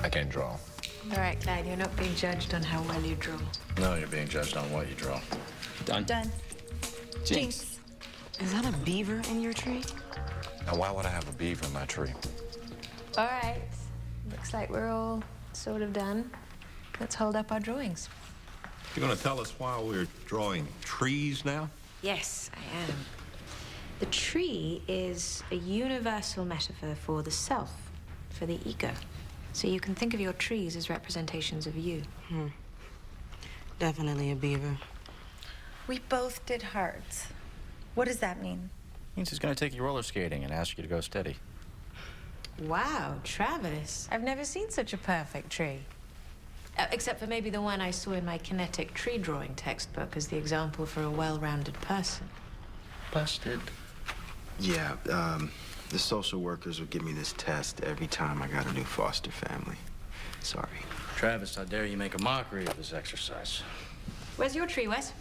I can't draw. All right, Clyde, you're not being judged on how well you draw. No, you're being judged on what you draw. Done. Done. Jinx. Is that a beaver in your tree? Now, why would I have a beaver in my tree? All right. Looks like we're all sort of done. Let's hold up our drawings. You're going to tell us why we're drawing trees now? Yes, I am. The tree is a universal metaphor for the self, for the ego. So you can think of your trees as representations of you. Definitely a beaver. We both did hearts. What does that mean? Means he's going to take you roller skating and ask you to go steady. Wow, Travis. I've never seen such a perfect tree. Except for maybe the one I saw in my kinetic tree drawing textbook as the example for a well-rounded person. Busted. Yeah, the social workers would give me this test every time I got a new foster family. Sorry. Travis, how dare you make a mockery of this exercise? Where's your tree, Wes?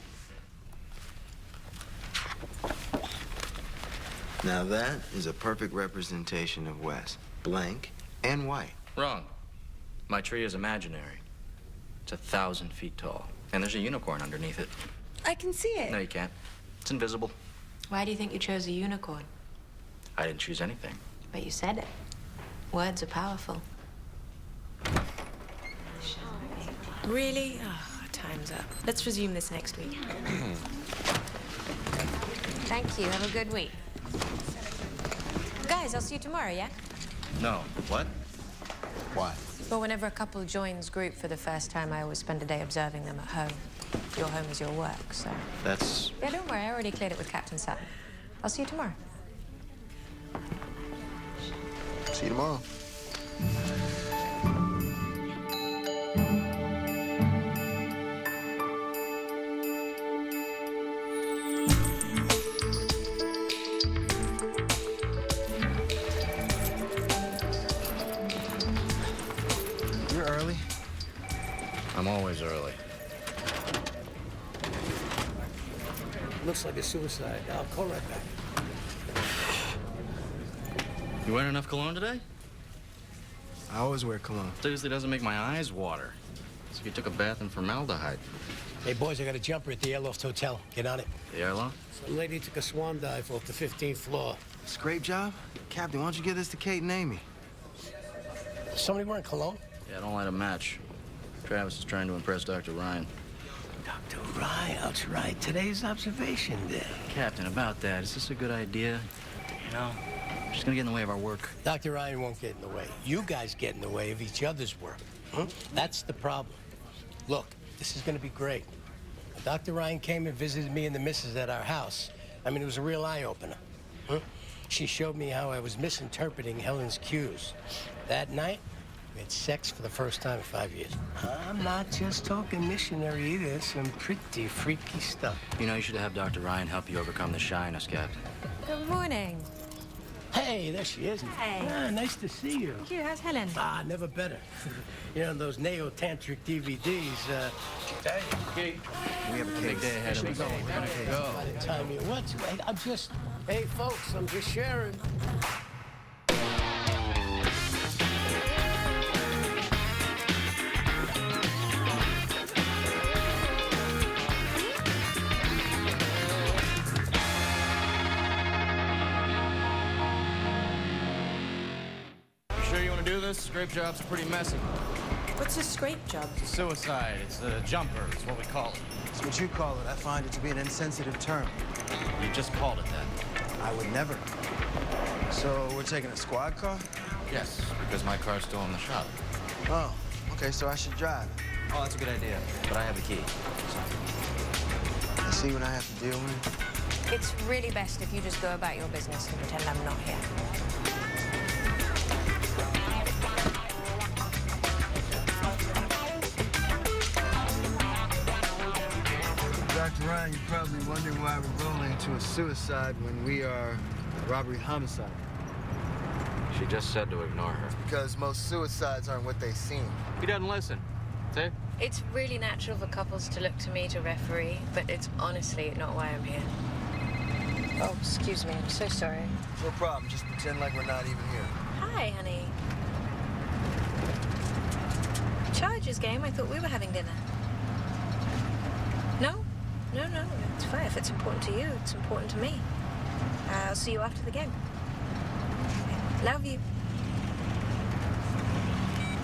Now that is a perfect representation of Wes. Blank and white. Wrong. My tree is imaginary. It's 1,000 feet tall. And there's a unicorn underneath it. I can see it. No, you can't. It's invisible. Why do you think you chose a unicorn? I didn't choose anything. But you said it. Words are powerful. Really? Oh, time's up. Let's resume this next week. Thank you. Have a good week. Guys, I'll see you tomorrow, yeah? No. What? Why? Well, whenever a couple joins group for the first time, I always spend a day observing them at home. Your home is your work, so... That's... Yeah, don't worry. I already cleared it with Captain Sutton. I'll see you tomorrow. See you tomorrow. You're early. I'm always early. Looks like a suicide. I'll call right back. You wearing enough cologne today? I always wear cologne. Seriously, doesn't make my eyes water. It's like you took a bath in formaldehyde. Hey, boys, I got a jumper at the Airloft Hotel. Get on it. The airlock? Some lady took a swan dive off the 15th floor. Scrape job? Captain, why don't you give this to Kate and Amy? Somebody wearing cologne? Yeah, I don't light a match. Travis is trying to impress Dr. Ryan. Dr. Ryan's right. Today's observation day. Captain, about that, is this a good idea? You know, she's gonna get in the way of our work. Dr. Ryan won't get in the way. You guys get in the way of each other's work. That's the problem. Look, this is gonna be great. Dr. Ryan came and visited me and the missus at our house. I mean, it was a real eye-opener. She showed me how I was misinterpreting Helen's cues. That night, we had sex for the first time in 5 years. I'm not just talking missionary either. Some pretty freaky stuff. You know, you should have Dr. Ryan help you overcome the shyness, Captain. Good morning. Hey, there she is. Hey. Ah, nice to see you. Thank you. How's Helen? Ah, never better. You know, those neo-tantric DVDs, Kate, we have a big day ahead of us. Go. by the time you... What? I'm just... Hey, folks, I'm just sharing. Sure you want to do this? Scrape jobs are pretty messy. What's a scrape job? It's a suicide. It's a jumper. It's what we call it. It's what you call it. I find it to be an insensitive term. You just called it that. I would never. So we're taking a squad car? Yes, because my car's still in the shop. Oh, okay, so I should drive. Oh, that's a good idea. But I have the key. I see what I have to deal with. It's really best if you just go about your business and pretend I'm not here. Dr. Ryan, you're probably wondering why we're rolling into a suicide when we are a robbery homicide. She just said to ignore her. Because most suicides aren't what they seem. He doesn't listen. See? It's really natural for couples to look to me to referee, but it's honestly not why I'm here. Oh, excuse me. I'm so sorry. No problem. Just pretend like we're not even here. Hi, honey. manager's game. I thought we were having dinner. No? No, it's fine. If it's important to you, it's important to me. I'll see you after the game. Love you.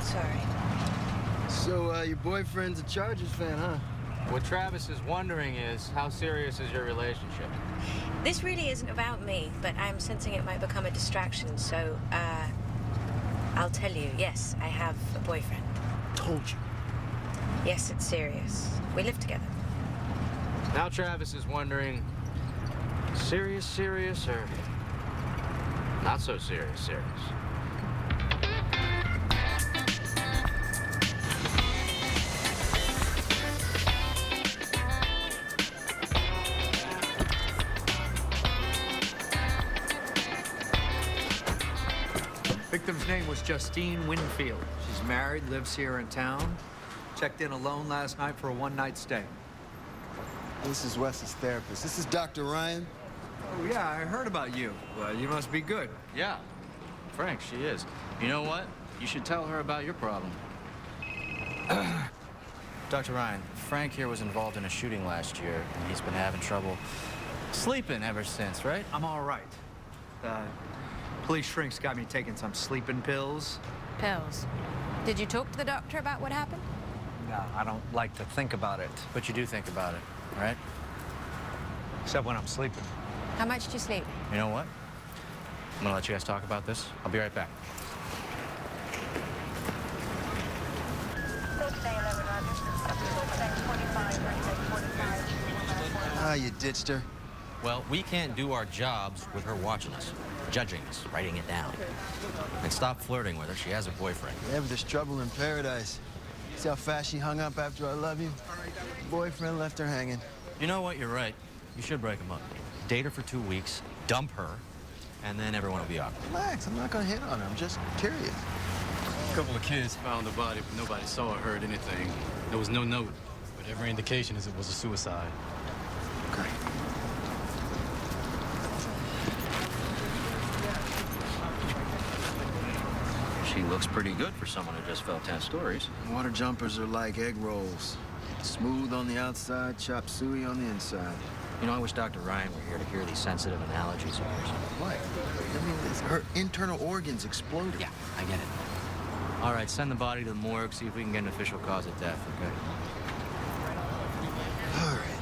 Sorry. So, your boyfriend's a Chargers fan, huh? What Travis is wondering is, how serious is your relationship? This really isn't about me, but I'm sensing it might become a distraction, so, I'll tell you, yes, I have a boyfriend. Told you. Yes, it's serious. We live together. Now Travis is wondering, serious, or not so serious? Victim's name was Justine Winfield. She's married, lives here in town. Checked in alone last night for a one-night stay. This is Wes's therapist. This is Dr. Ryan. Oh, yeah, I heard about you. Well, you must be good. Yeah, Frank, she is. You know what? You should tell her about your problem. Dr. Ryan, Frank here was involved in a shooting last year, and he's been having trouble sleeping ever since, right? I'm all right. Police shrink's got me taking some sleeping pills. Pills. Did you talk to the doctor about what happened? No, I don't like to think about it. But you do think about it, right? Except when I'm sleeping. How much did you sleep? You know what? I'm gonna let you guys talk about this. I'll be right back. Ah, you ditched her. Well, we can't do our jobs with her watching us, judging us, writing it down. And stop flirting with her. She has a boyfriend. Yeah, but there's trouble in paradise. See how fast she hung up after I love you? Boyfriend left her hanging. You know what? You're right. You should break them up. Date her for 2 weeks, dump her, and then everyone will be awkward. Relax, I'm not gonna hit on her. I'm just curious. A couple of kids found the body, but nobody saw or heard anything. There was no note, but every indication is it was a suicide. Okay. She looks pretty good for someone who just fell 10 stories. Water jumpers are like egg rolls. Smooth on the outside, chop suey on the inside. You know, I wish Dr. Ryan were here to hear these sensitive analogies of yours. What? I mean, her internal organs exploded. Yeah, I get it. All right, send the body to the morgue, see if we can get an official cause of death, okay? All right.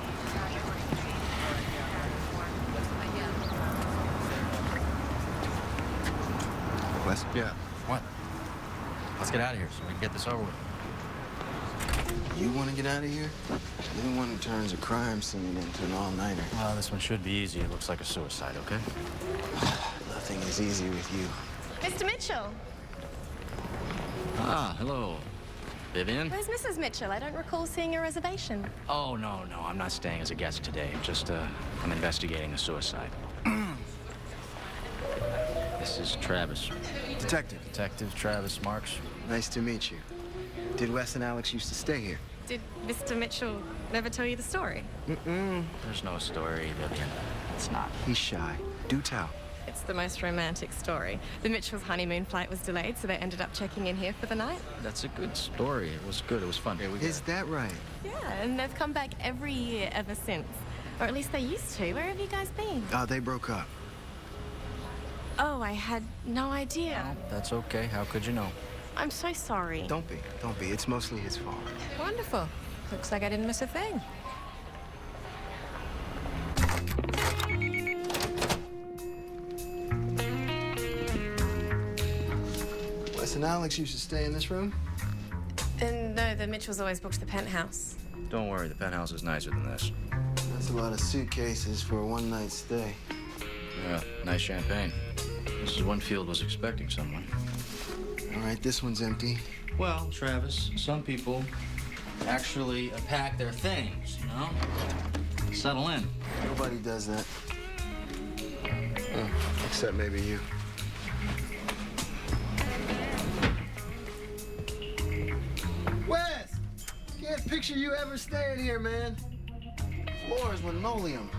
Wes? Yeah. What? Let's get out of here so we can get this over with. You want to get out of here? You're the one who turns a crime scene into an all-nighter. Well, this one should be easy. It looks like a suicide, okay? Nothing is easy with you. Mr. Mitchell. Ah, hello. Vivian? Where's Mrs. Mitchell? I don't recall seeing a reservation. Oh, no. I'm not staying as a guest today. Just, I'm investigating a suicide. This is Travis. Detective. Detective Travis Marks. Nice to meet you. Did Wes and Alex used to stay here? Did Mr. Mitchell never tell you the story? There's no story, Vivian. It's not. He's shy. Do tell. It's the most romantic story. The Mitchell's honeymoon flight was delayed, so they ended up checking in here for the night. That's a good story. It was good. It was fun. Here we go. Is that right? Yeah, and they've come back every year ever since. Or at least they used to. Where have you guys been? They broke up. Oh, I had no idea. No, that's okay. How could you know? I'm so sorry. Don't be. Don't be. It's mostly his fault. Wonderful. Looks like I didn't miss a thing. Wes and Alex used to stay in this room? And no, the Mitchells always booked the penthouse. Don't worry. The penthouse is nicer than this. That's a lot of suitcases for a one-night stay. Yeah, nice champagne. Mrs. Winfield was expecting someone. All right, this one's empty. Well, Travis, some people actually pack their things, you know? Settle in. Nobody does that. Except maybe you. Wes! Can't picture you ever staying here, man. Floor is linoleum.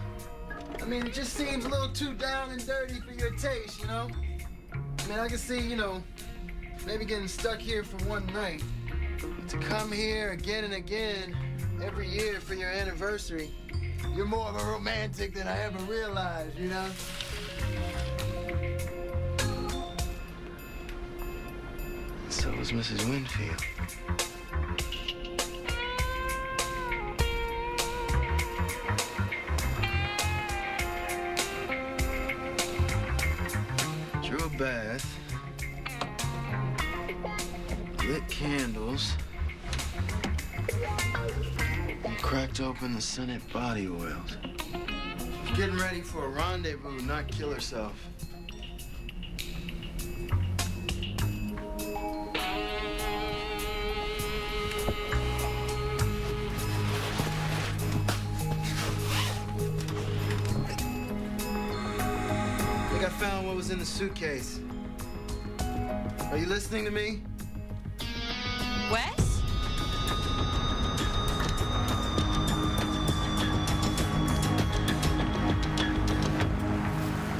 I mean, it just seems a little too down and dirty for your taste, you know? I mean, I can see, maybe getting stuck here for one night. To come here again and again, every year for your anniversary, you're more of a romantic than I ever realized, you know? So was Mrs. Winfield. Drew a bath. Lit candles. And cracked open the Senate body oils. Getting ready for a rendezvous, not kill herself. I think I found what was in the suitcase. Are you listening to me? Wes?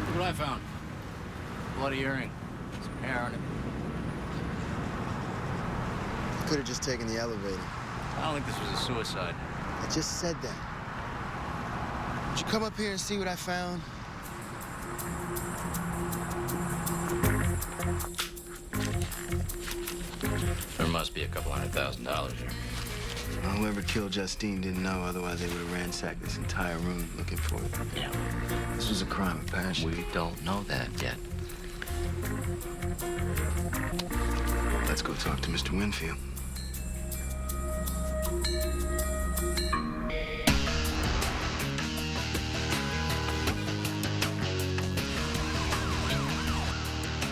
Look what I found. Bloody earring. Some hair on it. Could have just taken the elevator. I don't think this was a suicide. I just said that. Would you come up here and see what I found? There must be a couple $100,000 here. Well, whoever killed Justine didn't know, otherwise they would have ransacked this entire room looking for it. Yeah. This was a crime of passion. We don't know that yet. Let's go talk to Mr. Winfield.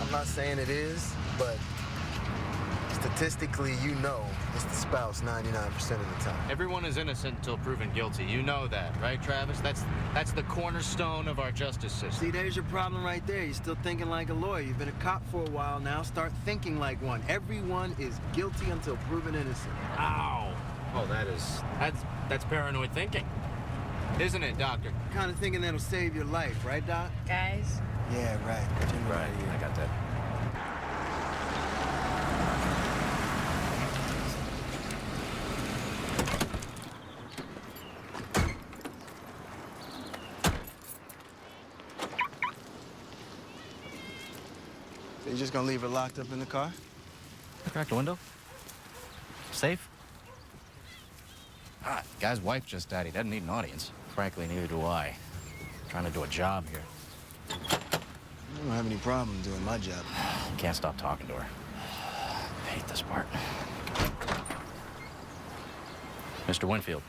I'm not saying it is, but statistically, you know it's the spouse 99% of the time. Everyone is innocent until proven guilty. You know that, right, Travis? That's the cornerstone of our justice system. See, there's your problem right there. You're still thinking like a lawyer. You've been a cop for a while now. Start thinking like one. Everyone is guilty until proven innocent. Ow! Oh, that's paranoid thinking. Isn't it, Doctor? Kind of thinking that'll save your life, right, Doc? Guys? Yeah, right. Right, I got that. So you just gonna leave her locked up in the car? Crack the window. Safe? Ah, guy's wife just died. He doesn't need an audience. Frankly, neither do I. Trying to do a job here. I don't have any problem doing my job. Can't stop talking to her. I hate this part. Mr. Winfield.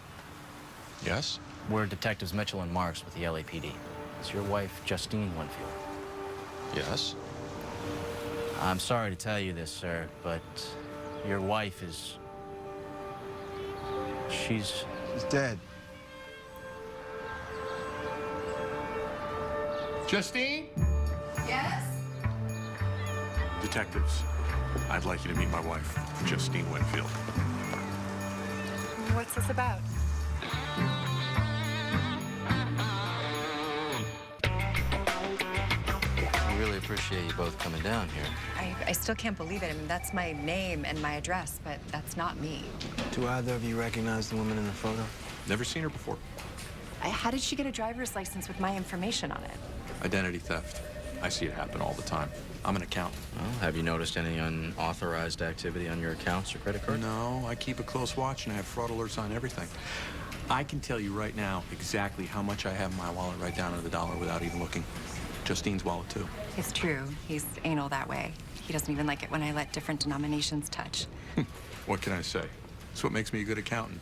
Yes? We're Detectives Mitchell and Marks with the LAPD. It's your wife, Justine Winfield. Yes? I'm sorry to tell you this, sir, but your wife is... She's dead. Justine? Yes? Detectives, I'd like you to meet my wife, Justine Winfield. What's this about? I really appreciate you both coming down here. I still can't believe it. I mean, that's my name and my address, but that's not me. Do either of you recognize the woman in the photo? Never seen her before. How did she get a driver's license with my information on it? Identity theft. I see it happen all the time. I'm an accountant. Well, have you noticed any unauthorized activity on your accounts or credit cards? No, I keep a close watch and I have fraud alerts on everything. I can tell you right now exactly how much I have in my wallet right down to the dollar without even looking. Justine's wallet, too. It's true. He's anal that way. He doesn't even like it when I let different denominations touch. What can I say? It's what makes me a good accountant.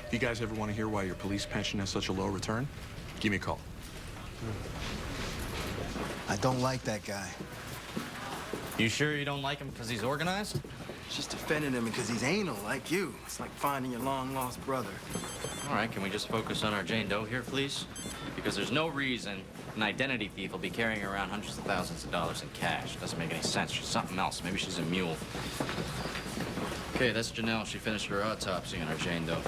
If you guys ever want to hear why your police pension has such a low return, give me a call. I don't like that guy. You sure you don't like him because he's organized? Just defending him because he's anal, like you. It's like finding your long-lost brother. All right, can we just focus on our Jane Doe here, please? Because there's no reason an identity thief will be carrying around hundreds of thousands of dollars in cash. Doesn't make any sense. She's something else. Maybe she's a mule. Okay, that's Janelle. She finished her autopsy on our Jane Doe.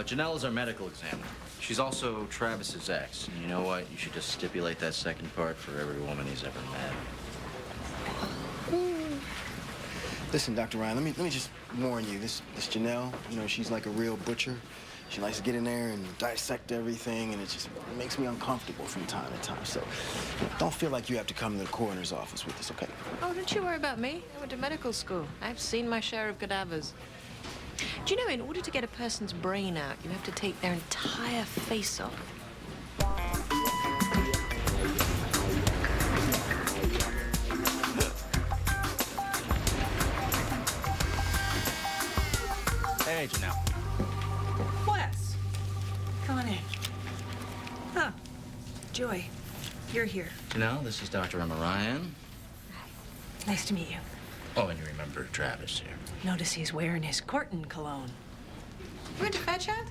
Janelle is our medical examiner. She's also Travis's ex. And you know what? You should just stipulate that second part for every woman he's ever met. Listen, Dr. Ryan, let me just warn you. This Janelle, you know, she's like a real butcher. She likes to get in there and dissect everything, and it just makes me uncomfortable from time to time. So don't feel like you have to come to the coroner's office with us, okay? Oh, don't you worry about me. I went to medical school. I've seen my share of cadavers. Do you know, in order to get a person's brain out, you have to take their entire face off? Hey, Janelle. Wes, come on in. Oh, Joy, you're here. Janelle, this is Dr. Emma Ryan. Nice to meet you. Oh, and you remember Travis here. Notice he's wearing his courting cologne. You went to Fairchild?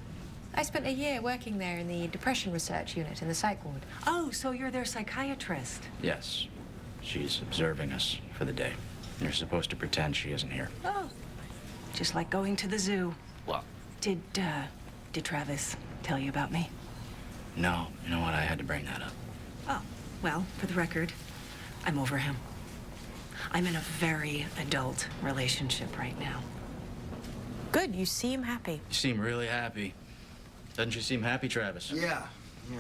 I spent a year working there in the depression research unit in the psych ward. Oh, so you're their psychiatrist. Yes. She's observing us for the day. You're supposed to pretend she isn't here. Oh, just like going to the zoo. What? Did Travis tell you about me? No. You know what? I had to bring that up. Oh, well, for the record, I'm over him. I'm in a very adult relationship right now. Good, you seem happy. You seem really happy. Doesn't you seem happy, Travis? Yeah,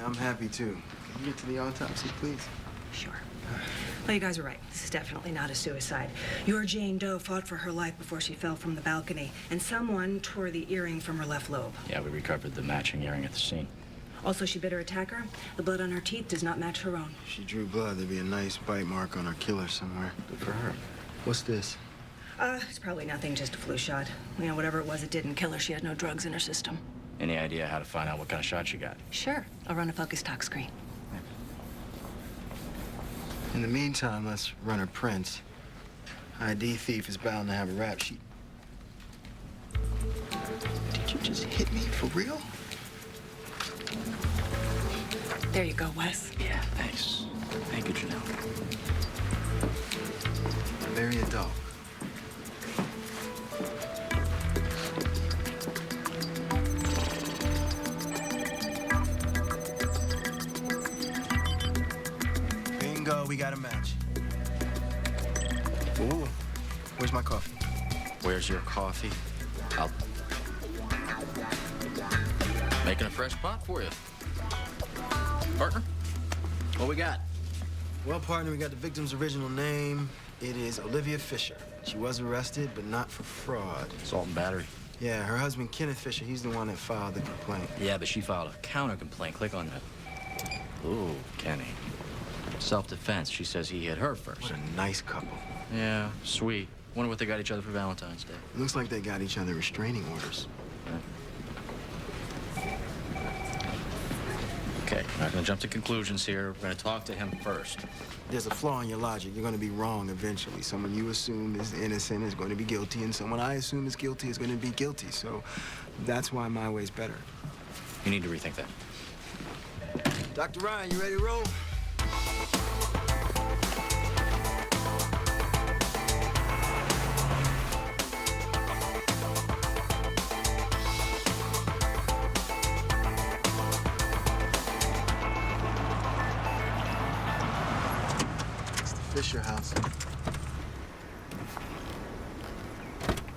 I'm happy too. Can you get to the autopsy, please? Sure. Well, you guys are right. This is definitely not a suicide. Your Jane Doe fought for her life before she fell from the balcony, and someone tore the earring from her left lobe. Yeah, we recovered the matching earring at the scene. Also, she bit her attacker. The blood on her teeth does not match her own. If she drew blood, there'd be a nice bite mark on her killer somewhere. Good for her. What's this? It's probably nothing, just a flu shot. You know, whatever it was, it didn't kill her. She had no drugs in her system. Any idea how to find out what kind of shot she got? Sure. I'll run a focus talk screen. In the meantime, let's run her prints. ID thief is bound to have a rap sheet. Did you just hit me for real? There you go, Wes. Yeah, thanks. Thank you, Janelle. Very adult. Bingo, we got a match. Ooh, where's my coffee? Where's your coffee? I'll... Making a fresh pot for you. Partner, what we got? Well, partner, we got the victim's original name. It is Olivia Fisher. She was arrested, but not for fraud. Assault and battery. Yeah, her husband, Kenneth Fisher, he's the one that filed the complaint. Yeah, but she filed a counter complaint. Click on that. Ooh, Kenny. Self-defense. She says he hit her first. What a nice couple. Yeah, sweet. Wonder what they got each other for Valentine's Day. Looks like they got each other restraining orders. Okay, we're not gonna jump to conclusions here. We're gonna talk to him first. There's a flaw in your logic. You're gonna be wrong eventually. Someone you assume is innocent is going to be guilty, and someone I assume is guilty is going to be guilty. So that's why my way's better. You need to rethink that. Dr. Ryan, you ready to roll? Fisher house.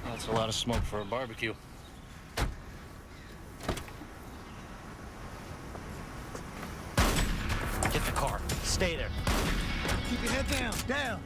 That's a lot of smoke for a barbecue. Get the car. Stay there. Keep your head down, down.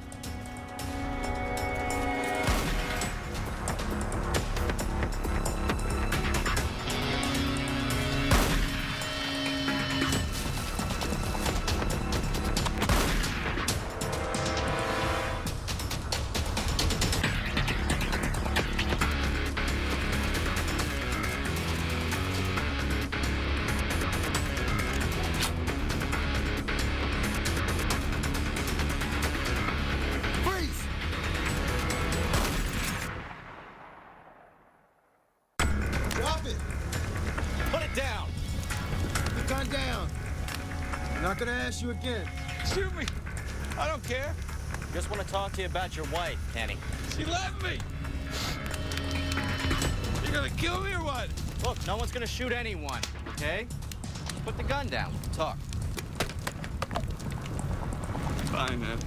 Not gonna ask you again. Shoot me. I don't care. Just want to talk to you about your wife, Kenny. She left me. You gonna kill me or what? Look, no one's gonna shoot anyone, okay? Just put the gun down. Talk. Fine, man.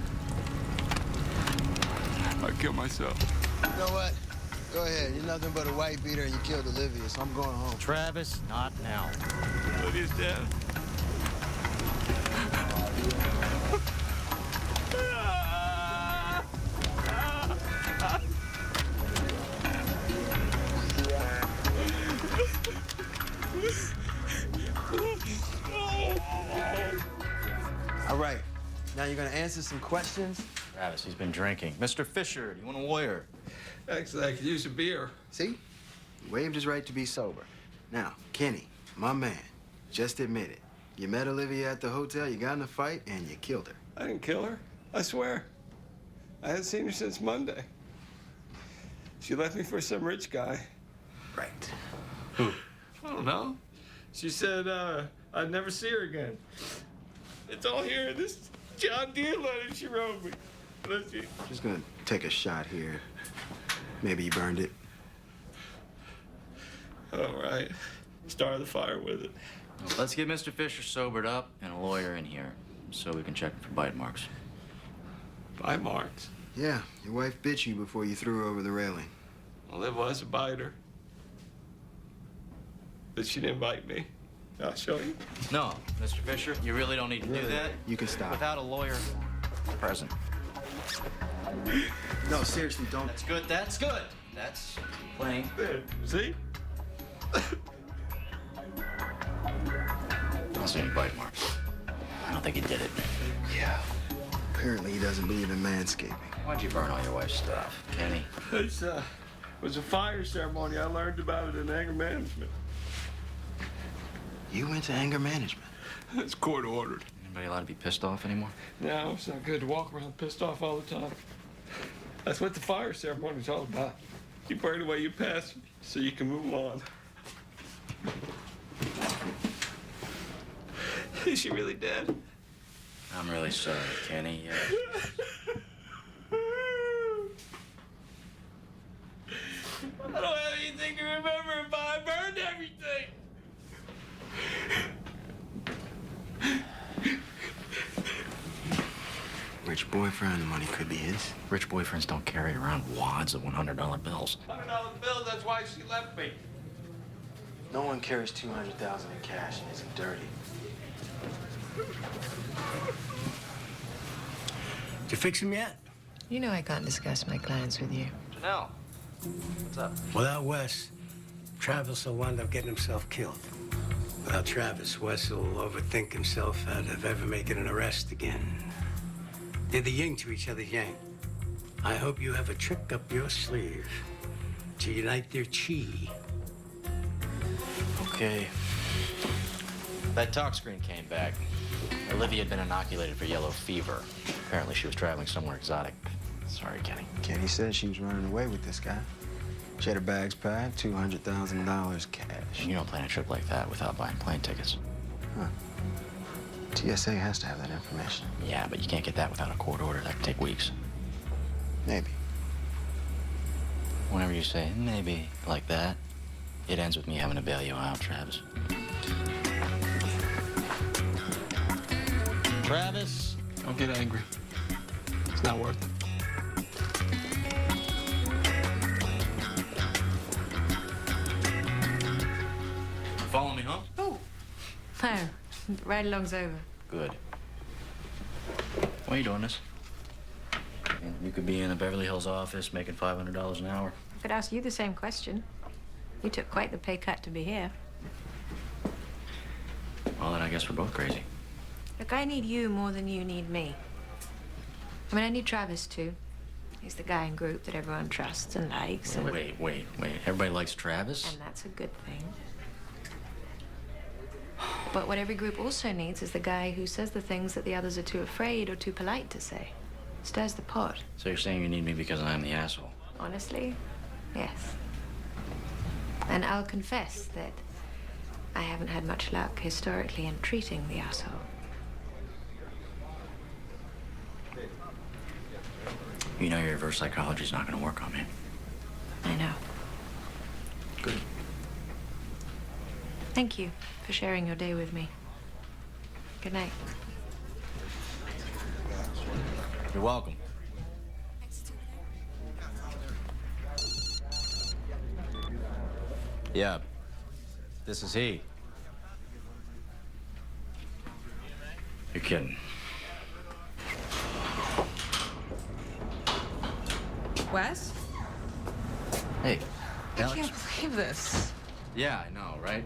I'll kill myself. You know what? Go ahead. You're nothing but a white beater and you killed Olivia, so I'm going home. Travis, not now. Olivia's dead. All right. Now you're gonna answer some questions. Travis, he's been drinking. Mr. Fisher, do you want a lawyer? Actually, I could use a beer. See? He waived his right to be sober. Now, Kenny, my man, just admit it. You met Olivia at the hotel, you got in a fight, and you killed her. I didn't kill her. I swear. I hadn't seen her since Monday. She left me for some rich guy. Right. Who? I don't know. She said I'd never see her again. It's all here in this John Deere letter she wrote me. Let's see. Just gonna take a shot here. Maybe you burned it. All right. Start the fire with it. Well, let's get Mr. Fisher sobered up and a lawyer in here so we can check for bite marks. Bite marks? Yeah, your wife bit you before you threw her over the railing. Well, it was a biter. But she didn't bite me. I'll show you. No, Mr. Fisher, you really don't need to do that. You can stop. Without a lawyer present. No, seriously, don't. That's good, that's good. That's plenty. There, see? Don't see any bite marks. I don't think he did it. Yeah. Apparently he doesn't believe in manscaping. Why'd you burn all your wife's stuff, Kenny? It was a fire ceremony. I learned about it in anger management. You went to anger management? It's court ordered. Anybody allowed to be pissed off anymore? No, it's not good to walk around pissed off all the time. That's what the fire ceremony's all about. You burn away your past so you can move on. Is she really dead? I'm really sorry, Kenny. I don't have anything to remember if I burned everything. Rich boyfriend, the money could be his. Rich boyfriends don't carry around wads of $100 bills. $100 bills, that's why she left me. No one carries $200,000 in cash and isn't dirty. Did you fix him yet? You know I can't discuss my clients with you. Janelle, what's up? Without Wes, Travis will wind up getting himself killed. Without Travis, Wes will overthink himself out of ever making an arrest again. They're the yin to each other's yang. I hope you have a trick up your sleeve to unite their chi. Okay. That talk screen came back. Olivia had been inoculated for yellow fever. Apparently she was traveling somewhere exotic. Sorry, Kenny. Kenny said she was running away with this guy. She had her bags packed, $200,000 cash. You don't plan a trip like that without buying plane tickets. Huh. TSA has to have that information. Yeah, but you can't get that without a court order. That could take weeks. Maybe. Whenever you say maybe like that, it ends with me having to bail you out, Travis. Travis? Don't get angry. It's not worth it. Follow me, huh? Oh. No. Ride along's over. Good. Why are you doing this? You could be in the Beverly Hills office making $500 an hour. I could ask you the same question. You took quite the pay cut to be here. Well, then I guess we're both crazy. Look, I need you more than you need me. I mean, I need Travis, too. He's the guy in group that everyone trusts and likes. And... Wait. Everybody likes Travis? And that's a good thing. But what every group also needs is the guy who says the things that the others are too afraid or too polite to say. Stirs the pot. So you're saying you need me because I'm the asshole? Honestly, yes. And I'll confess that I haven't had much luck historically in treating the asshole. You know your reverse psychology's not gonna work on me. I know. Good. Thank you for sharing your day with me. Good night. You're welcome. Yeah. This is he. You're kidding. Wes? Hey, I Alex. can't believe this. Yeah, I know, right?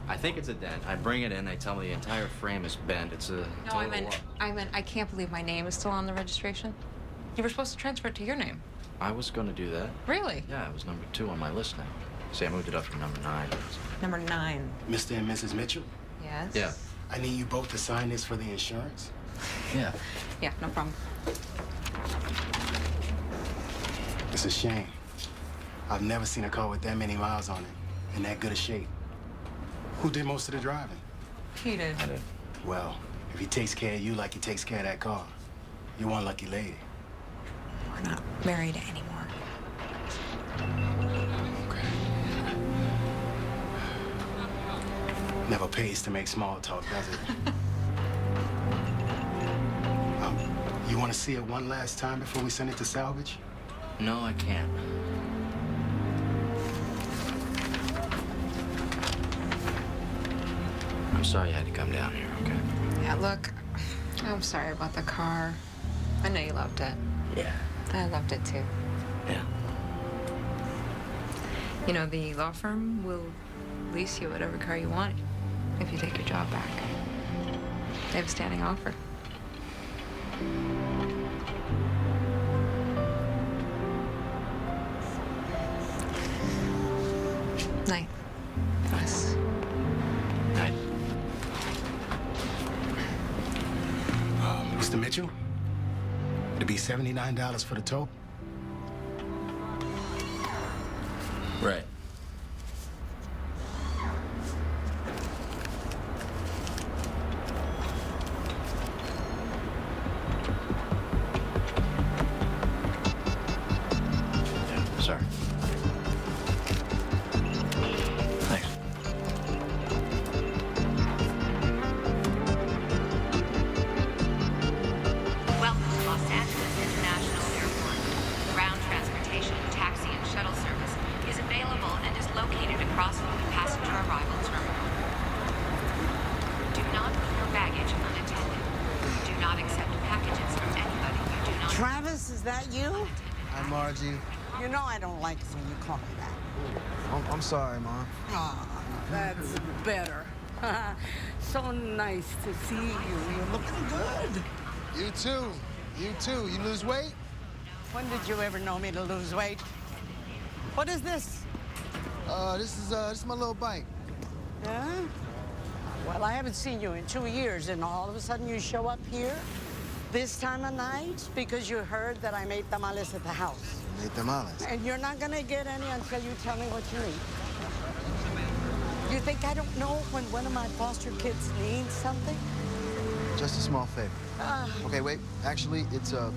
I think it's a dent. I bring it in, they tell me the entire frame is bent. It's a No, total I meant I can't believe my name is still on the registration. You were supposed to transfer it to your name. I was gonna do that. Really? Yeah, it was number 2 on my list now. See, I moved it up from number 9. Number 9. Mr. and Mrs. Mitchell? Yes? Yeah. I need you both to sign this for the insurance. Yeah. Yeah, no problem. It's a shame. I've never seen a car with that many miles on it, in that good a shape. Who did most of the driving? He did. I did. Well, if he takes care of you like he takes care of that car, you're one lucky lady. We're not married anymore. Never pays to make small talk, does it? You want to see it one last time before we send it to salvage? No, I can't. I'm sorry you had to come down here, okay? Yeah, look, I'm sorry about the car. I know you loved it. Yeah. I loved it too. Yeah. You know, the law firm will lease you whatever car you want if you take your job back. They have a standing offer. Night. Yes. Night. Mr. Mitchell? It'll be $79 for the tow. Right. Yeah, sorry. Thanks. Welcome to Los Angeles International Airport. Ground transportation, taxi, and shuttle service is available and is located across from the passenger arrival terminal. Do not leave your baggage unattended. Do not accept packages from anybody you do not. Travis, is that you? Hi, Margie. You know I don't like it when you call me that. I'm sorry, Mom. Ah, that's better. So nice to see you. You're looking good. You too. You too. You lose weight? When did you ever know me to lose weight? What is this? This is my little bike. Yeah? Well, I haven't seen you in 2 years, and all of a sudden you show up here this time of night because you heard that I made tamales at the house. Made tamales. And you're not gonna get any until you tell me what you need. You think I don't know when one of my foster kids needs something? Just a small favor. Okay, wait. Actually, it's a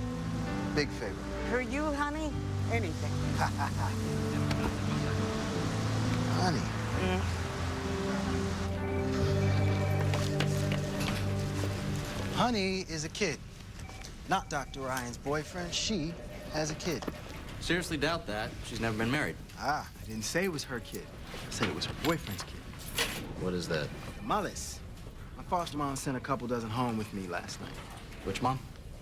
big favor. For you, honey, anything. Honey. Honey is a kid. Not Dr. Ryan's boyfriend. She has a kid. Seriously doubt that. She's never been married. Ah, I didn't say it was her kid. I said it was her boyfriend's kid. What is that? Tamales. My foster mom sent a couple dozen home with me last night. Which mom?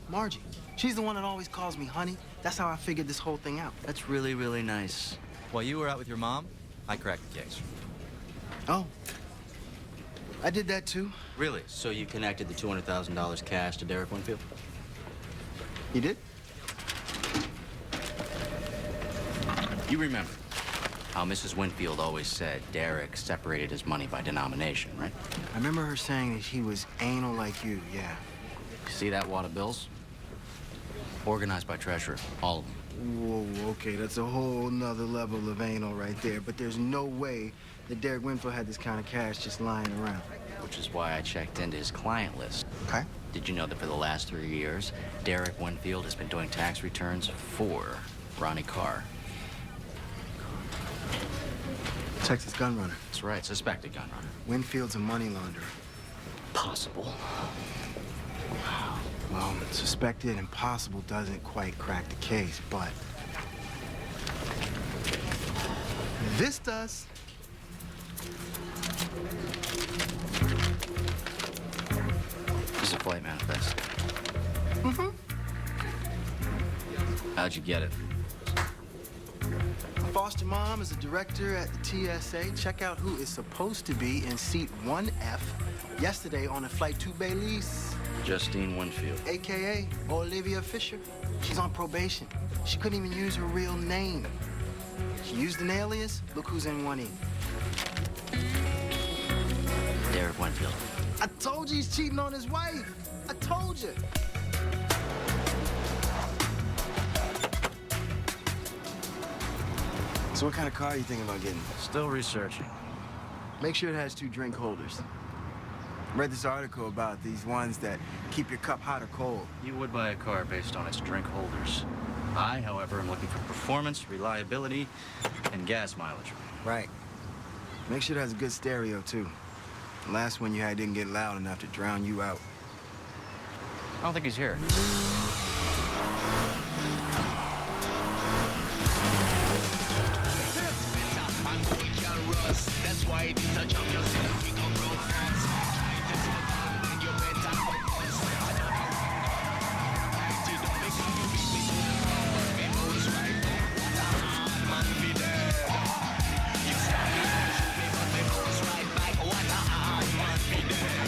Margie. She's the one that always calls me honey. That's how I figured this whole thing out. That's really, really nice. While you were out with your mom, I cracked the case. Oh. I did that too. Really? So you connected the $200,000 cash to Derek Winfield? You did? You remember how Mrs. Winfield always said Derek separated his money by denomination, right? I remember her saying that he was anal like you, yeah. You see that wad of bills? Organized by treasurer, all of them. Whoa, okay, that's a whole nother level of anal right there. But there's no way that Derek Winfield had this kind of cash just lying around. Which is why I checked into his client list. Okay. Did you know that for the last 3 years, Derek Winfield has been doing tax returns for Ronnie Carr? Texas gun runner. That's right, suspected gun runner. Winfield's a money launderer. Possible. Well, suspected and possible doesn't quite crack the case, but this does. flight manifest. Mm-hmm. How'd you get it? My foster mom is a director at the TSA. Check out who is supposed to be in seat 1F yesterday on a flight to Belize. Justine Winfield. AKA Olivia Fisher. She's on probation. She couldn't even use her real name. She used an alias. Look who's in 1E. Derek Winfield. I told you he's cheating on his wife. I told you. So what kind of car are you thinking about getting? Still researching. Make sure it has 2 drink holders. Read this article about these ones that keep your cup hot or cold. You would buy a car based on its drink holders. I, however, am looking for performance, reliability, and gas mileage. Right. Make sure it has a good stereo, too. The last one you had didn't get loud enough to drown you out. I don't think he's here. That's why it is a champion. We come from France. You better focus. You don't make you beat me to the bone. Me moves right. What a hard man be dead. You stop me and shoot me, but me moves right back. What a hard man be dead.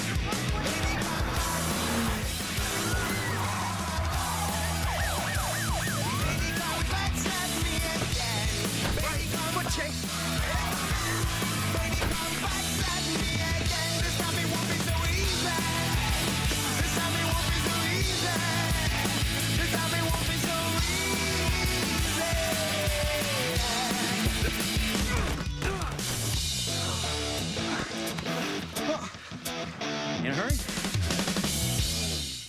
Baby, come back, slap me again. Baby, come and chase. In a hurry?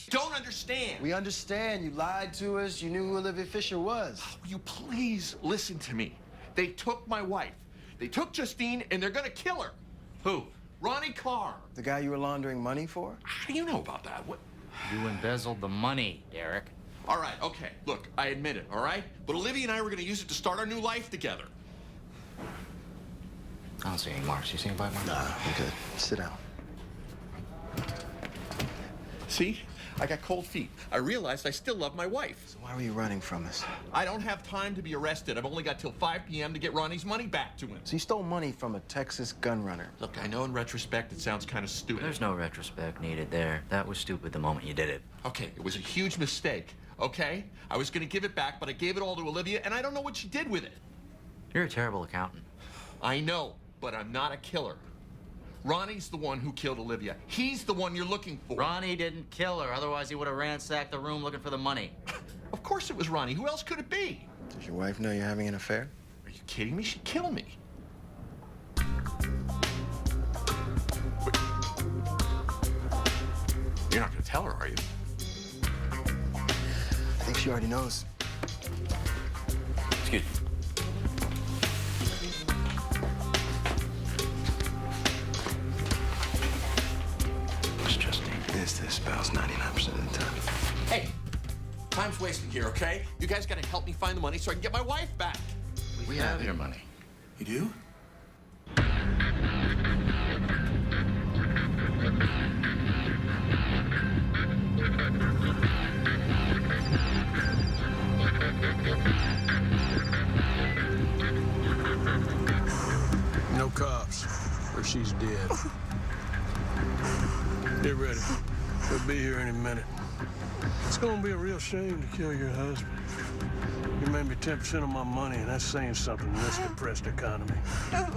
Don't understand. We understand. You lied to us. You knew who Olivia Fisher was. Will you please listen to me? They took my wife. They took Justine, and they're gonna kill her. Who? Ronnie Carr. The guy you were laundering money for? How do you know about that? What? You embezzled the money, Derek. All right, okay. Look, I admit it, all right? But Olivia and I were gonna use it to start our new life together. I don't see any marks. You see any bite marks? Nah, I'm good. Sit down. See? I got cold feet. I realized I still love my wife. So why were you running from us? I don't have time to be arrested. I've only got till 5 p.m. to get Ronnie's money back to him. So you stole money from a Texas gun runner. Look, I know in retrospect it sounds kind of stupid. There's no retrospect needed there. That was stupid the moment you did it. Okay, it was a huge mistake, okay? I was gonna give it back, but I gave it all to Olivia, and I don't know what she did with it. You're a terrible accountant. I know, but I'm not a killer. Ronnie's the one who killed Olivia. He's the one you're looking for. Ronnie didn't kill her. Otherwise, he would have ransacked the room looking for the money. Of course it was Ronnie. Who else could it be? Does your wife know you're having an affair? Are you kidding me? She'd kill me. You're not gonna tell her, are you? I think she already knows. Excuse me. It's this spouse 99% of the time. Hey, time's wasting here, okay? You guys gotta help me find the money so I can get my wife back. We have your money. You do? No cops, or she's dead. Get ready. We'll be here any minute. It's gonna be a real shame to kill your husband. You made me 10% of my money, and that's saying something in this depressed economy. Okay.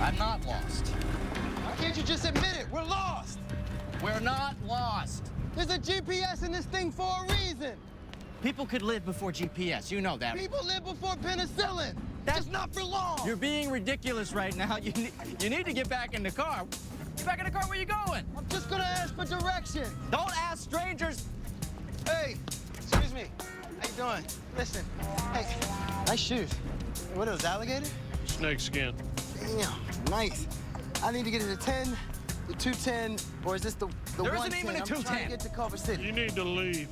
I'm not lost. Why can't you just admit it? We're lost. We're not lost. There's a GPS in this thing for a reason. People could live before GPS. You know that. People lived before penicillin. That's not for long. You're being ridiculous right now. You need to get back in the car. Get back in the car. Where you going? I'm just gonna ask for direction. Don't ask strangers. Hey, excuse me. How you doing? Listen. Hey, nice shoes. Hey, what are those, alligator? Snake skin. Damn, nice. I need to get to the 10, the 210, or is this the There 110? isn't even a I'm trying 210. to get to Culver City. You need to leave.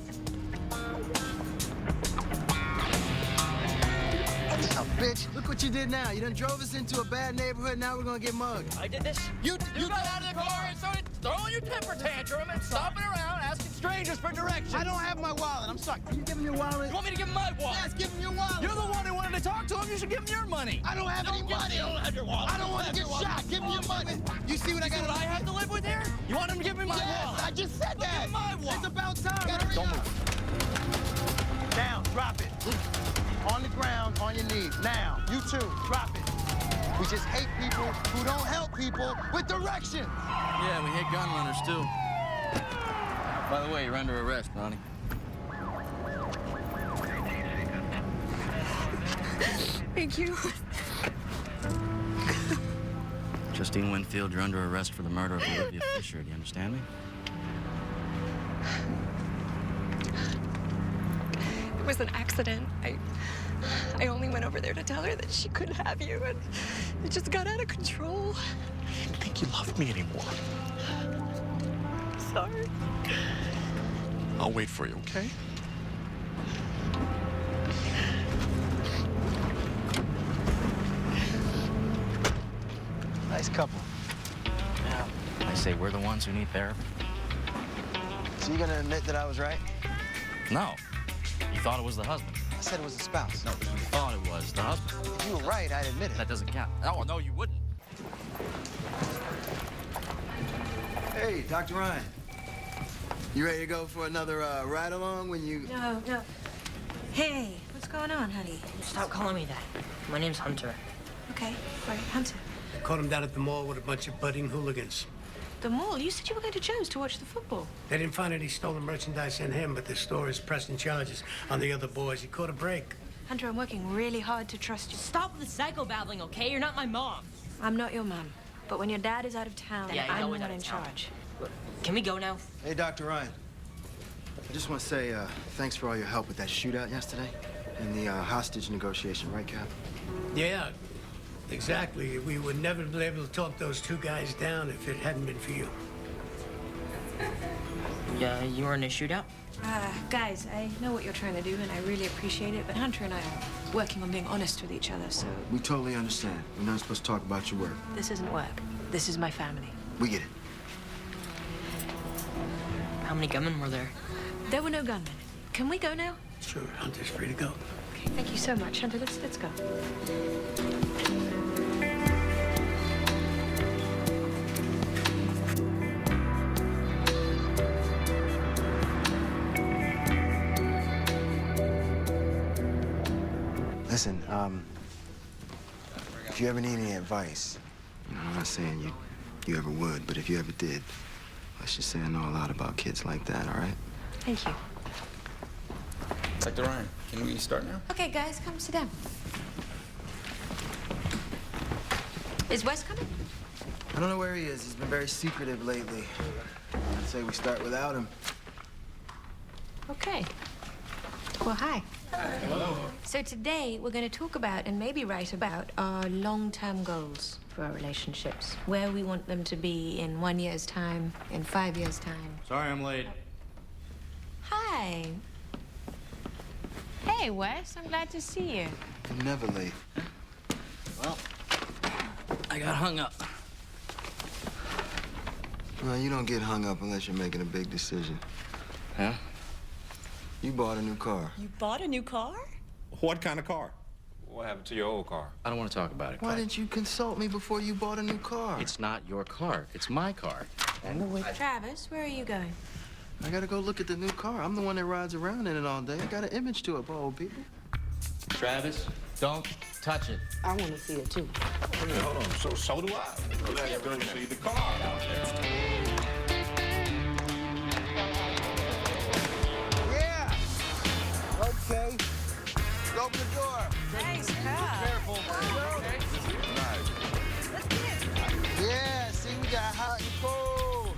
bitch. Look what you did now. You done drove us into a bad neighborhood. Now we're gonna get mugged. I did this? You got out of the car and started throwing your temper tantrum and stomping around asking strangers for directions. I don't have my wallet. I'm sorry. Can you give him your wallet? You want me to give him my wallet? Yes, give him your wallet. You're the one who wanted to talk to him. You should give him your money. I don't have any money. You don't have your wallet. I don't want to get shot. Give me your money. You see what I got? What I have to live with here? You want him to give me my wallet? I just said that. Give him my wallet. It's about time. Don't move. Down. Drop it. On the ground, on your knees. Now. You too. Drop it. We just hate people who don't help people with direction. Yeah, we hate gun runners, too. By the way, you're under arrest, Ronnie. Thank you. Justine Winfield, you're under arrest for the murder of Olivia Fisher. Do you understand me? It was an accident. I only went over there to tell her that she couldn't have you, and it just got out of control. I didn't think you loved me anymore. Sorry. I'll wait for you, okay? Nice couple. Yeah. I say we're the ones who need therapy. So you gonna admit that I was right? No. You thought it was the husband. I said it was the spouse. No, but you thought it was the husband. If you were right, I'd admit it. That doesn't count. Oh, no, you wouldn't. Hey, Dr. Ryan. You ready to go for another ride along when you... No. Hey, what's going on, honey? Stop calling me that. My name's Hunter. Okay, right, Hunter. Caught him down at the mall with a bunch of budding hooligans. The mall? You said you were going to Joe's to watch the football. They didn't find any stolen merchandise in him, but the store is pressing charges on the other boys. He caught a break. Hunter, I'm working really hard to trust you. Stop the psycho babbling, okay? You're not my mom. I'm not your mom. But when your dad is out of town, Yeah, he's I'm the always one out in of town. charge. Can we go now? Hey, Dr. Ryan. I just want to say thanks for all your help with that shootout yesterday and the hostage negotiation, right, Cap? Yeah, exactly. We would never be able to talk those two guys down if it hadn't been for you. Yeah, you were in a shootout? Guys, I know what you're trying to do, and I really appreciate it, but Hunter and I are working on being honest with each other, so... We totally understand. We're not supposed to talk about your work. This isn't work. This is my family. We get it. How many gunmen were there? There were no gunmen. Can we go now? Sure, Hunter's free to go. Okay, thank you so much, Hunter. Let's go. Listen, if you ever need any advice, I'm not saying you ever would, but if you ever did, let's just say I know a lot about kids like that, all right? Thank you. Dr. Ryan, can we start now? Okay, guys, come sit down. Is Wes coming? I don't know where he is. He's been very secretive lately. I'd say we start without him. Okay. Well, hi. Hello. So today, we're going to talk about and maybe write about our long-term goals for our relationships. Where we want them to be in 1 year's time, in 5 years' time. Sorry I'm late. Hi. Hey, Wes. I'm glad to see you. I'm never late. Well, I got hung up. Well, you don't get hung up unless you're making a big decision. Huh? You bought a new car. You bought a new car? What kind of car? What happened to your old car? I don't want to talk about it. Why didn't you consult me before you bought a new car? It's not your car. It's my car. Travis, where are you going? I gotta go look at the new car. I'm the one that rides around in it all day. I got an image to it for old people. Travis, don't touch it. I want to see it, too. Hey, hold on. So do I. Let's go see the car out there. Yeah! Okay. Open the door. Nice car. Careful. Yeah, see, we got hot and cold.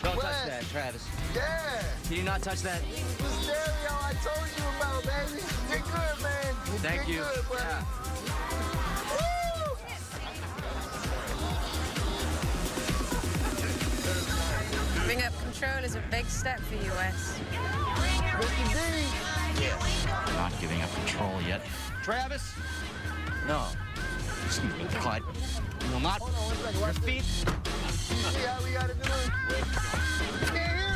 Don't Wes. touch that, Travis. Yeah. Can you not touch that? The stereo I told you about, baby. Get good, man. Thank you. Good, buddy. Yeah. Giving up control is a big step for you, Wes. Mr. D. Yes. I'm not giving up control yet. Travis, No. Excuse me, cut. You will not. Your feet. See how we gotta do it? You can't hear